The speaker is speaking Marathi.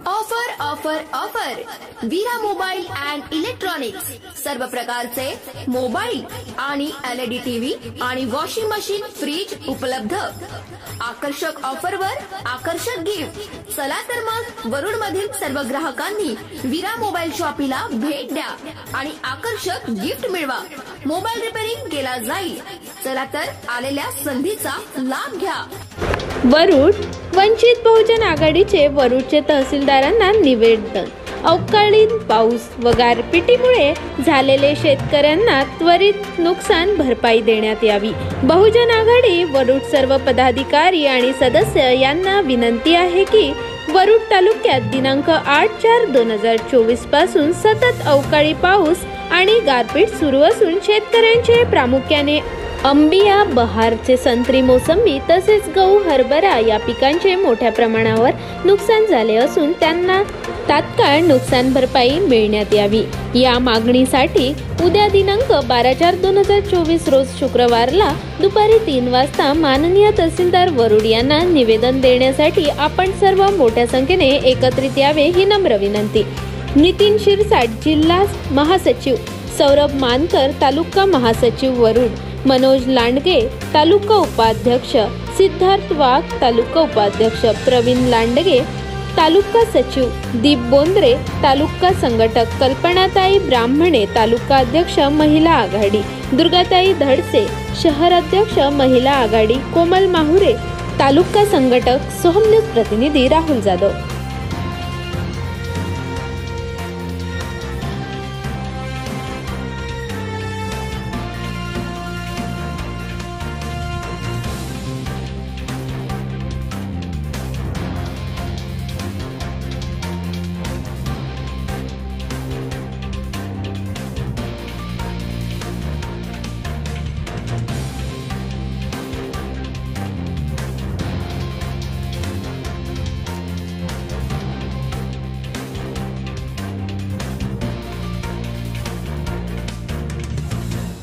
Offer offer offer Veera mobile and electronics सर्व प्रकारचे मोबाईल आणि LED टीव्ही आणि वॉशिंग मशीन फ्रीज उपलब्ध। आकर्षक ऑफरवर आकर्षक गिफ्ट। चला तर मग वरुड मधील सर्व ग्राहकांनी वीरा मोबाईल शॉपीला भेट द्या आणि आकर्षक गिफ्ट मिळवा। मोबाईल रिपेअरिंग केला जाईल। चला तर आलेल्या संधीचा लाभ घ्या। वरुड वंचित बहुजन आघाडीचे वरुडचे तहसीलदारांना निवेदन। अवकाळी पाऊस व गारपिटीमुळे झालेले शेतकऱ्यांना त्वरित नुकसान भरपाई देण्यात यावी। बहुजन आघाडी वरुड सर्व पदाधिकारी आणि सदस्य यांना विनंती आहे की वरुड तालुक्यात दिनांक 8/4/2024 पासून सतत अवकाळी पाऊस आणि गारपीट सुरू असून शेतकऱ्यांचे प्रामुख्याने अंबिया, बहारचे संत्री, मोसंबी तसेच गहू, हरभरा या पिकांचे मोठ्या प्रमाणावर नुकसान झाले असून त्यांना तात्काळ नुकसान भरपाई मिळण्यात यावी। या मागणीसाठी उद्या दिनांक 12/4/2024 रोज शुक्रवारला दुपारी 3 वाजता माननीय तहसीलदार वरुड यांना निवेदन देण्यासाठी आपण सर्व मोठ्या संख्येने एकत्रित यावे ही नम्र विनंती। नितीन शिरसाट, जिल्हा महासचिव, सौरभ मानकर, तालुका महासचिव वरुड, मनोज लांडगे, तालुका उपाध्यक्ष, सिद्धार्थ वाघ, तालुका उपाध्यक्ष, प्रवीण लांडगे, तालुका सचिव, दीप बोंद्रे, तालुका संघटक, कल्पनाताई ब्राह्मणे, तालुका अध्यक्ष महिला आघाडी, दुर्गाताई धडसे, शहर अध्यक्ष महिला आघाडी, कोमल माहुरे, तालुका संघटक, सोहम न्यूज प्रतिनिधी राहुल जाधव।